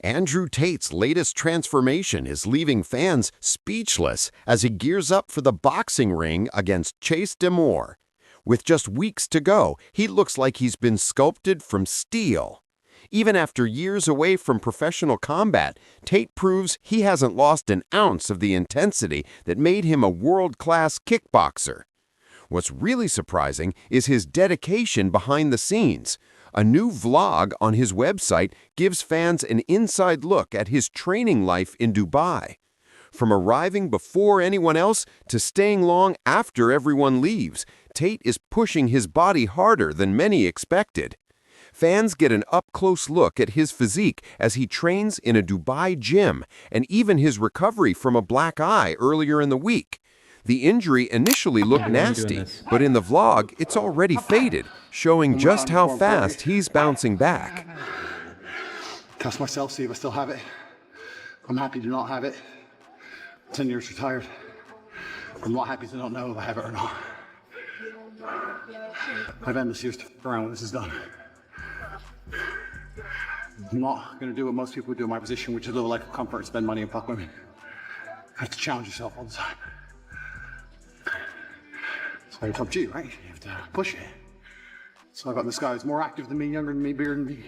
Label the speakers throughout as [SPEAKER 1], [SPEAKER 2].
[SPEAKER 1] Andrew Tate's latest transformation is leaving fans speechless as he gears up for the boxing ring against Deore. With just weeks to go, he looks like he's been sculpted from steel. Even after years away from professional combat, Tate proves he hasn't lost an ounce of the intensity that made him a world-class kickboxer. What's really surprising is his dedication behind the scenes. A new vlog on his website gives fans an inside look at his training life in Dubai. From arriving before anyone else to staying long after everyone leaves, Tate is pushing his body harder than many expected. Fans get an up-close look at his physique as he trains in a Dubai gym, and even his recovery from a black eye earlier in the week. The injury initially looked nasty, but in the vlog, it's already faded, showing just how fast he's bouncing back.
[SPEAKER 2] Test myself, see if I still have it. I'm happy to not have it. 10 years retired. I'm not happy to not know if I have it or not. I've endless years to f around when this is done. I'm not going to do what most people would do in my position, which is live a life of comfort and spend money and fuck women. You have to challenge yourself all the time. So it's up to you, right? You have to push it. So I've got this guy who's more active than me, younger than me, bigger than me.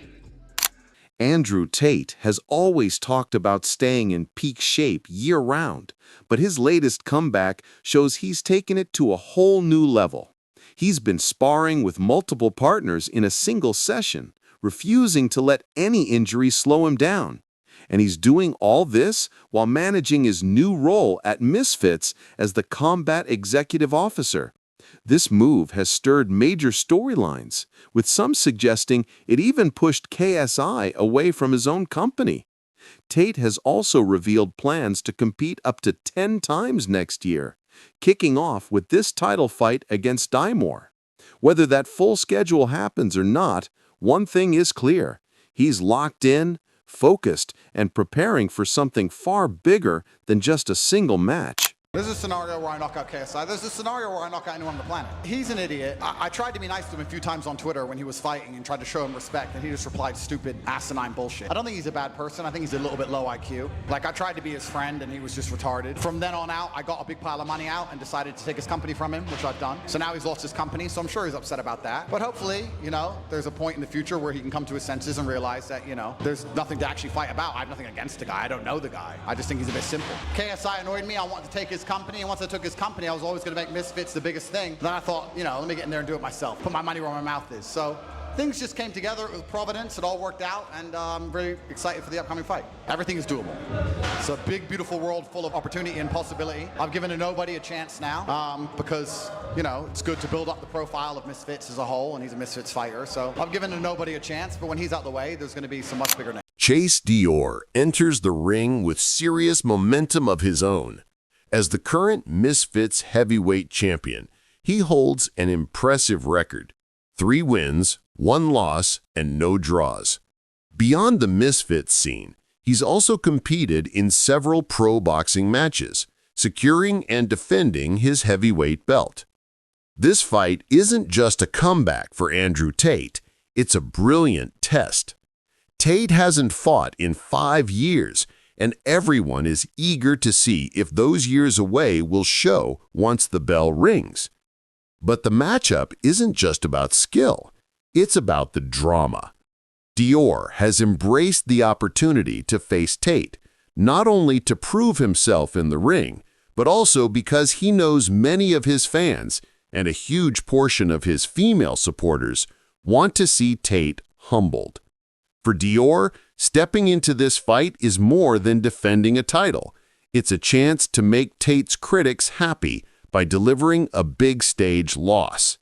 [SPEAKER 1] Andrew Tate has always talked about staying in peak shape year-round, but his latest comeback shows he's taken it to a whole new level. He's been sparring with multiple partners in a single session, refusing to let any injury slow him down. And he's doing all this while managing his new role at Misfits as the combat executive officer. This move has stirred major storylines, with some suggesting it even pushed KSI away from his own company. Tate has also revealed plans to compete up to 10 times next year, kicking off with this title fight against Deore. Whether that full schedule happens or not, one thing is clear: he's locked in, focused, and preparing for something far bigger than just a single match.
[SPEAKER 3] There's a scenario where I knock out KSI. There's a scenario where I knock out anyone on the planet. He's an idiot. I tried to be nice to him a few times on Twitter when he was fighting and tried to show him respect, and he just replied stupid, asinine bullshit. I don't think he's a bad person. I think he's a little bit low IQ. Like, I tried to be his friend, and he was just retarded. From then on out, I got a big pile of money out and decided to take his company from him, which I've done. So now he's lost his company, so I'm sure he's upset about that. But hopefully, you know, there's a point in the future where he can come to his senses and realize that, you know, there's nothing to actually fight about. I have nothing against the guy. I don't know the guy. I just think he's a bit simple. KSI annoyed me. I wanted to take his company, and once I took his company, I was always going to make Misfits the biggest thing. Then I thought, you know, let me get in there and do it myself. Put my money where my mouth is. So things just came together with Providence. It all worked out, and I'm very excited for the upcoming fight. Everything is doable. It's a big, beautiful world full of opportunity and possibility. I've given a nobody a chance now because, you know, it's good to build up the profile of Misfits as a whole, and he's a Misfits fighter. So I've given a nobody a chance, but when he's out the way, there's going to be some much bigger names.
[SPEAKER 1] Deore enters the ring with serious momentum of his own. As the current Misfits heavyweight champion, he holds an impressive record: 3 wins, 1 loss, and no draws. Beyond the Misfits scene, he's also competed in several pro boxing matches, securing and defending his heavyweight belt. This fight isn't just a comeback for Andrew Tate, it's a brilliant test. Tate hasn't fought in 5 years, and everyone is eager to see if those years away will show once the bell rings. But the matchup isn't just about skill, it's about the drama. Deore has embraced the opportunity to face Tate, not only to prove himself in the ring, but also because he knows many of his fans and a huge portion of his female supporters want to see Tate humbled. For Deore, stepping into this fight is more than defending a title. It's a chance to make Tate's critics happy by delivering a big stage loss.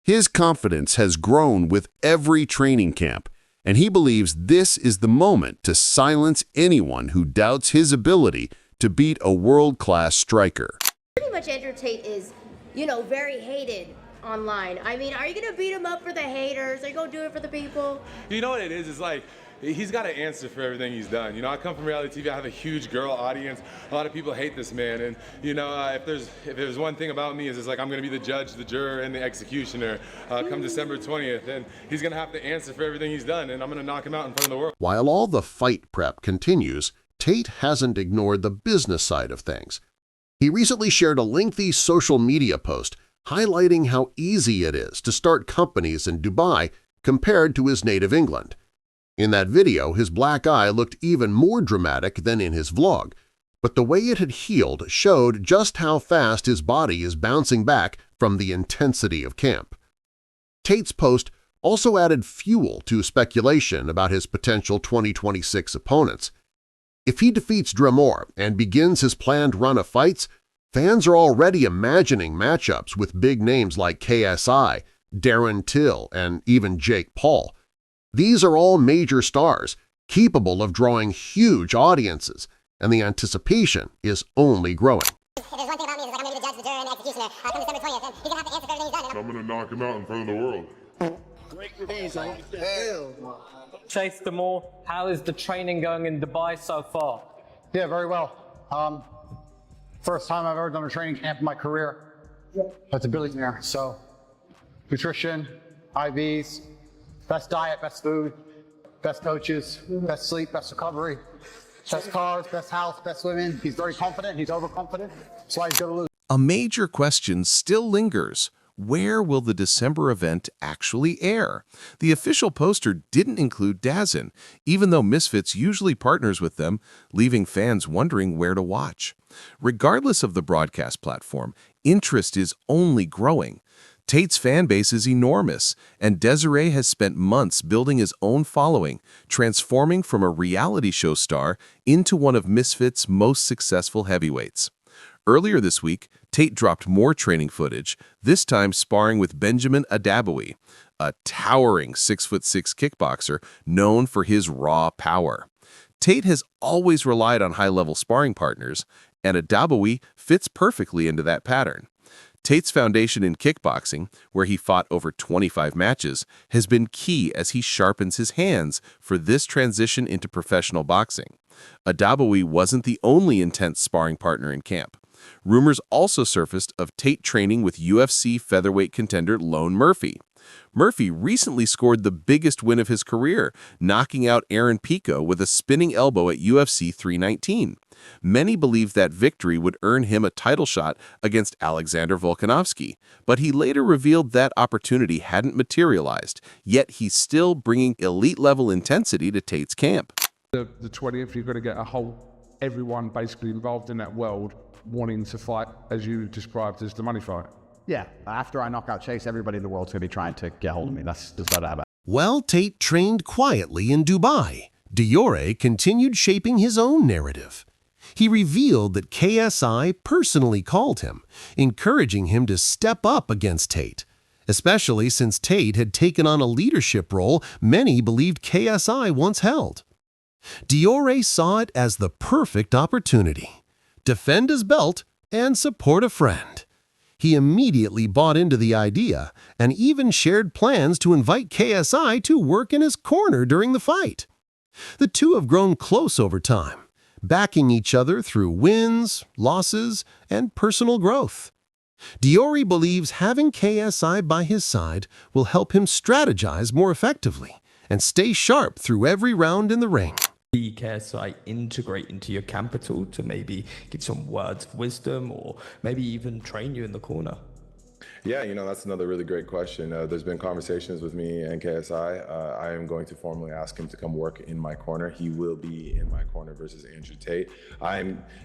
[SPEAKER 1] His confidence has grown with every training camp, and he believes this is the moment to silence anyone who doubts his ability to beat a world-class striker.
[SPEAKER 4] Pretty much Andrew Tate is, you know, very hated online. I mean, are you gonna beat him up for the haters? Are you gonna do it for the people?
[SPEAKER 5] You know what it is? It's like, he's got to answer for everything he's done. You know, I come from reality TV. I have a huge girl audience. A lot of people hate this man, and you know, if there's one thing about me is it's like I'm going to be the judge, the juror, and the executioner come December 20th, and he's going to have to answer for everything he's done, and I'm going to knock him out in front of the world.
[SPEAKER 1] While all the fight prep continues, Tate hasn't ignored the business side of things. He recently shared a lengthy social media post highlighting how easy it is to start companies in Dubai compared to his native England. In that video, his black eye looked even more dramatic than in his vlog, but the way it had healed showed just how fast his body is bouncing back from the intensity of camp. Tate's post also added fuel to speculation about his potential 2026 opponents. If he defeats Deore and begins his planned run of fights, fans are already imagining matchups with big names like KSI, Darren Till, and even Jake Paul. These are all major stars, capable of drawing huge audiences, and the anticipation is only growing.
[SPEAKER 6] If there's one thing about me, it's like I'm going to be the judge, the juror, and the executioner. Come December 20th, and he's going to have to answer for everything he's done.
[SPEAKER 5] I'm going to knock him out in front of the world.
[SPEAKER 7] Chase Deore, how is the training going in Dubai so far?
[SPEAKER 2] Yeah, very well. First time I've ever done a training camp in my career. That's a billionaire. So, nutrition, IVs, best diet, best food, best coaches, best sleep, best recovery, best cars, best house, best women. He's very confident. He's overconfident. That's why he's going to lose.
[SPEAKER 8] A major question still lingers. Where will the December event actually air? The official poster didn't include DAZN, even though Misfits usually partners with them, leaving fans wondering where to watch. Regardless of the broadcast platform, interest is only growing. Tate's fan base is enormous, and Deore has spent months building his own following, transforming from a reality show star into one of Misfits' most successful heavyweights. Earlier this week, Tate dropped more training footage, this time sparring with Benjamin Adabawi, a towering 6'6" kickboxer known for his raw power. Tate has always relied on high-level sparring partners, and Adabawi fits perfectly into that pattern. Tate's foundation in kickboxing, where he fought over 25 matches, has been key as he sharpens his hands for this transition into professional boxing. Adabawi wasn't the only intense sparring partner in camp. Rumors also surfaced of Tate training with UFC featherweight contender Lone Murphy. Murphy recently scored the biggest win of his career, knocking out Aaron Pico with a spinning elbow at UFC 319. Many believed that victory would earn him a title shot against Alexander Volkanovski, but he later revealed that opportunity hadn't materialized, yet he's still bringing elite-level intensity to Tate's camp.
[SPEAKER 9] The 20th, you've got to get everyone basically involved in that world wanting to fight, as you described, as the money fight.
[SPEAKER 3] Yeah, after I knock out Chase, everybody in the world's going to be trying to get hold of me. That's just what I have.
[SPEAKER 1] While Tate trained quietly in Dubai, Deore continued shaping his own narrative. He revealed that KSI personally called him, encouraging him to step up against Tate, especially since Tate had taken on a leadership role many believed KSI once held. Deore saw it as the perfect opportunity. Defend his belt and support a friend. He immediately bought into the idea and even shared plans to invite KSI to work in his corner during the fight. The two have grown close over time, backing each other through wins, losses, and personal growth. Deore believes having KSI by his side will help him strategize more effectively and stay sharp through every round in the ring.
[SPEAKER 10] KSI integrate into your capital to maybe give some words of wisdom or maybe even train you in the corner?
[SPEAKER 5] Yeah, you know, that's another really great question. There's been conversations with me and KSI. I am going to formally ask him to come work in my corner. He will be in my corner versus Andrew Tate.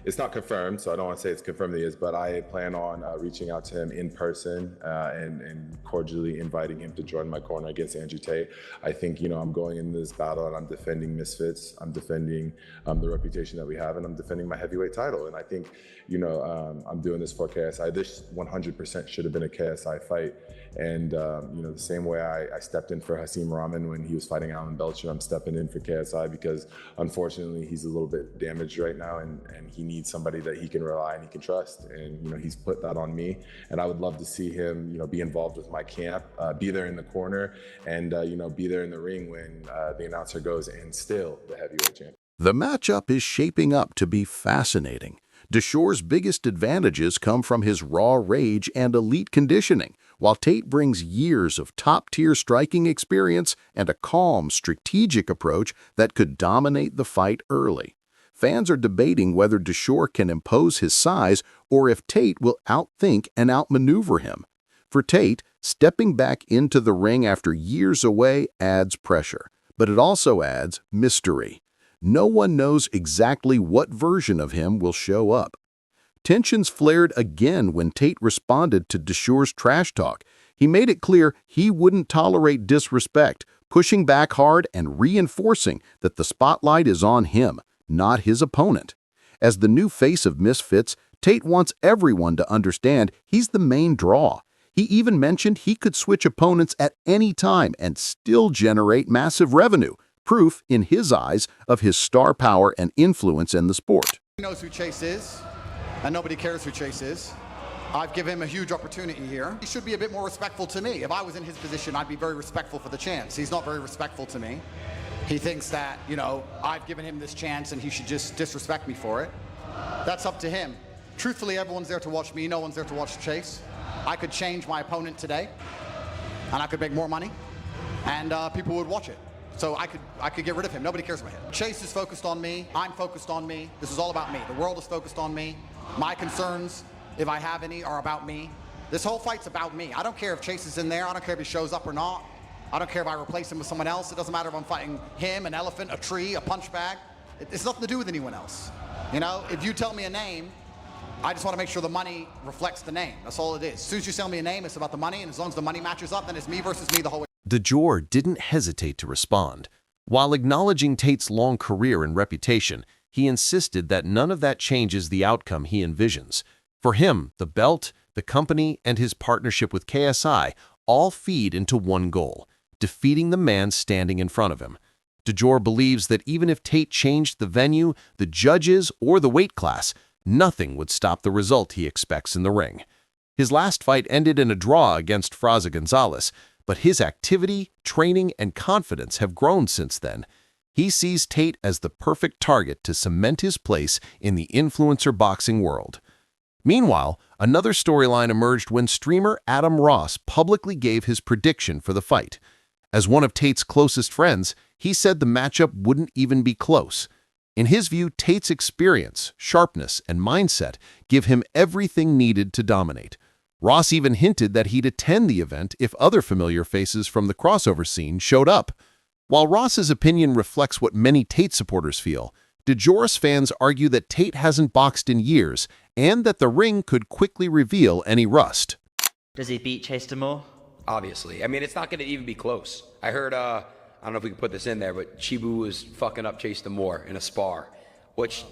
[SPEAKER 5] It's not confirmed, so I don't want to say it's confirmed that he is, but I plan on reaching out to him in person and cordially inviting him to join my corner against Andrew Tate. I think, you know, I'm going into this battle and I'm defending Misfits. I'm defending the reputation that we have, and I'm defending my heavyweight title. And I think, you know, I'm doing this for KSI. This 100% should have been in a KSI fight. And, the same way I stepped in for Hasim Rahman when he was fighting Alan Belcher, I'm stepping in for KSI because unfortunately he's a little bit damaged right now and he needs somebody that he can rely and he can trust. And, he's put that on me. And I would love to see him, be involved with my camp, be there in the corner and, be there in the ring when the announcer goes and still the heavyweight champion.
[SPEAKER 1] The matchup is shaping up to be fascinating. Deore's biggest advantages come from his raw rage and elite conditioning, while Tate brings years of top-tier striking experience and a calm, strategic approach that could dominate the fight early. Fans are debating whether Deore can impose his size or if Tate will outthink and outmaneuver him. For Tate, stepping back into the ring after years away adds pressure, but it also adds mystery. No one knows exactly what version of him will show up. Tensions flared again when Tate responded to Deore's trash talk. He made it clear he wouldn't tolerate disrespect, pushing back hard and reinforcing that the spotlight is on him, not his opponent. As the new face of Misfits, Tate wants everyone to understand he's the main draw. He even mentioned he could switch opponents at any time and still generate massive revenue. Proof, in his eyes, of his star power and influence in the sport.
[SPEAKER 3] He knows who Chase is, and nobody cares who Chase is. I've given him a huge opportunity here. He should be a bit more respectful to me. If I was in his position, I'd be very respectful for the chance. He's not very respectful to me. He thinks that, I've given him this chance and he should just disrespect me for it. That's up to him. Truthfully, everyone's there to watch me. No one's there to watch Chase. I could change my opponent today, and I could make more money, and people would watch it. So I could get rid of him. Nobody cares about him. Chase is focused on me. I'm focused on me. This is all about me. The world is focused on me. My concerns, if I have any, are about me. This whole fight's about me. I don't care if Chase is in there. I don't care if he shows up or not. I don't care if I replace him with someone else. It doesn't matter if I'm fighting him, an elephant, a tree, a punch bag. It's nothing to do with anyone else. If you tell me a name, I just want to make sure the money reflects the name. That's all it is. As soon as you tell me a name, it's about the money, and as long as the money matches up, then it's me versus me the whole way.
[SPEAKER 11] Deore didn't hesitate to respond. While acknowledging Tate's long career and reputation, he insisted that none of that changes the outcome he envisions. For him, the belt, the company, and his partnership with KSI all feed into one goal: defeating the man standing in front of him. Deore believes that even if Tate changed the venue, the judges, or the weight class, nothing would stop the result he expects in the ring. His last fight ended in a draw against Fraza Gonzalez, but his activity, training, and confidence have grown since then. He sees Tate as the perfect target to cement his place in the influencer boxing world. Meanwhile, another storyline emerged when streamer Adam Ross publicly gave his prediction for the fight. As one of Tate's closest friends, he said the matchup wouldn't even be close. In his view, Tate's experience, sharpness, and mindset give him everything needed to dominate. Ross even hinted that he'd attend the event if other familiar faces from the crossover scene showed up. While Ross's opinion reflects what many Tate supporters feel, Deore's fans argue that Tate hasn't boxed in years and that the ring could quickly reveal any rust.
[SPEAKER 12] Does he beat Chase Deore?
[SPEAKER 13] Obviously. I mean, it's not going to even be close. I heard, I don't know if we can put this in there, but Chibu was fucking up Chase Deore in a spar,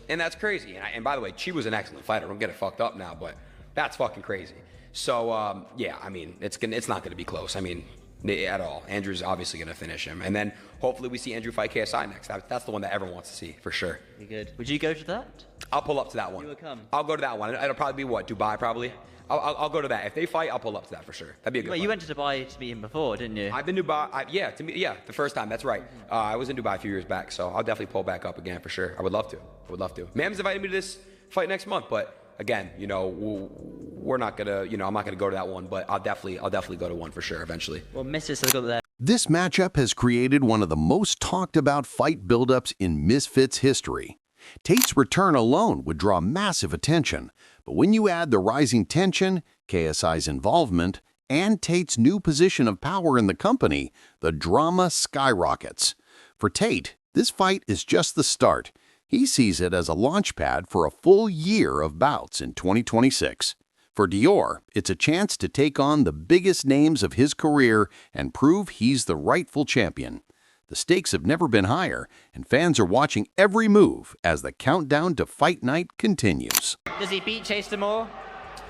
[SPEAKER 13] and that's crazy. And by the way, Chibu's an excellent fighter. Don't get it fucked up now, but that's fucking crazy. So, yeah, I mean, it's not going to be close. I mean, at all. Andrew's obviously going to finish him. And then hopefully we see Andrew fight KSI next. That's the one that everyone wants to see, for sure.
[SPEAKER 12] Be good. Would you go to that?
[SPEAKER 13] I'll pull up to that one.
[SPEAKER 12] You will come.
[SPEAKER 13] I'll go to that one. It'll probably be what? Dubai, probably?
[SPEAKER 12] Yeah.
[SPEAKER 13] I'll go to that. If they fight, I'll pull up to that for sure. That'd be a good
[SPEAKER 12] Well,
[SPEAKER 13] fight.
[SPEAKER 12] you went to Dubai to meet him before, didn't you?
[SPEAKER 13] I've been to Dubai. Yeah, the first time. That's right. I was in Dubai a few years back, so I'll definitely pull back up again for sure. I would love to. Mam's invited me to this fight next month, but again, we're not gonna, I'm not gonna go to that one, but I'll definitely go to one for sure eventually.
[SPEAKER 12] Well, Mrs. has got there.
[SPEAKER 1] This matchup has created one of the most talked about fight buildups in Misfits history. Tate's return alone would draw massive attention, but when you add the rising tension, KSI's involvement, and Tate's new position of power in the company, the drama skyrockets. For Tate, this fight is just the start. He sees it as a launchpad for a full year of bouts in 2026. For Deore, it's a chance to take on the biggest names of his career and prove he's the rightful champion. The stakes have never been higher, and fans are watching every move as the countdown to fight night continues.
[SPEAKER 12] Does he beat Chase Deore?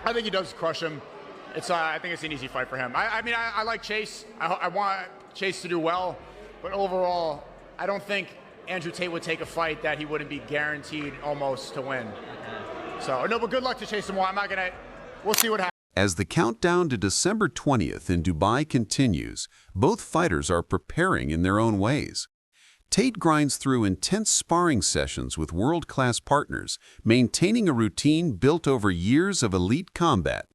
[SPEAKER 14] I think he does crush him. I think it's an easy fight for him. I like Chase. I want Chase to do well, but overall, I don't think Andrew Tate would take a fight that he wouldn't be guaranteed almost to win. So, no, but good luck to Chase Damore. We'll see what happens.
[SPEAKER 15] As the countdown to December 20th in Dubai continues, both fighters are preparing in their own ways. Tate grinds through intense sparring sessions with world-class partners, maintaining a routine built over years of elite combat.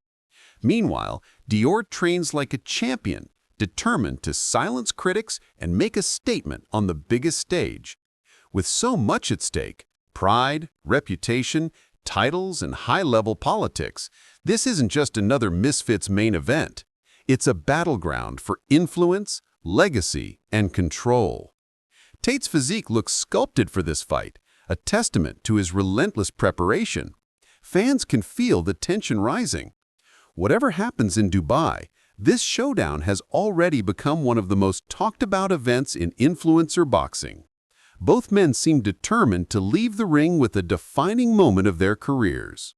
[SPEAKER 15] Meanwhile, Deore trains like a champion, determined to silence critics and make a statement on the biggest stage. With so much at stake, pride, reputation, titles, and high-level politics, this isn't just another Misfits main event. It's a battleground for influence, legacy, and control. Tate's physique looks sculpted for this fight, a testament to his relentless preparation. Fans can feel the tension rising. Whatever happens in Dubai, this showdown has already become one of the most talked-about events in influencer boxing. Both men seem determined to leave the ring with a defining moment of their careers.